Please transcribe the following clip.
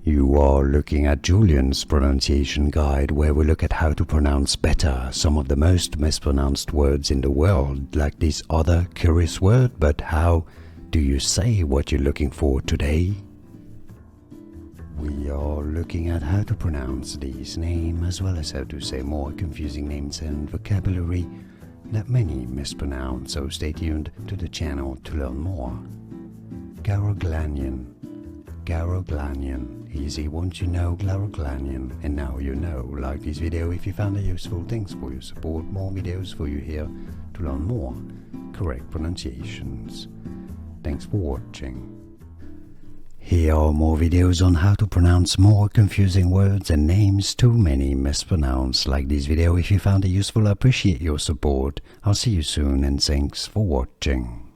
You are looking at Julian's pronunciation guide, where we look at how to pronounce better some of the most mispronounced words in the world, like this other curious word. But how do you say what you're looking for today? We are looking at how to pronounce these names, as well as how to say more confusing names and vocabulary that many mispronounce, so stay tuned to the channel to learn more. Garoghlanian. Garoghlanian. Easy once you know Garoghlanian, and now you know. Like this video if you found it useful. Thanks for your support. More videos for you here to learn more correct pronunciations. Thanks for watching. Here are more videos on how to pronounce more confusing words and names too many mispronounced. Like this video if you found it useful. I appreciate your support. I'll see you soon, and thanks for watching.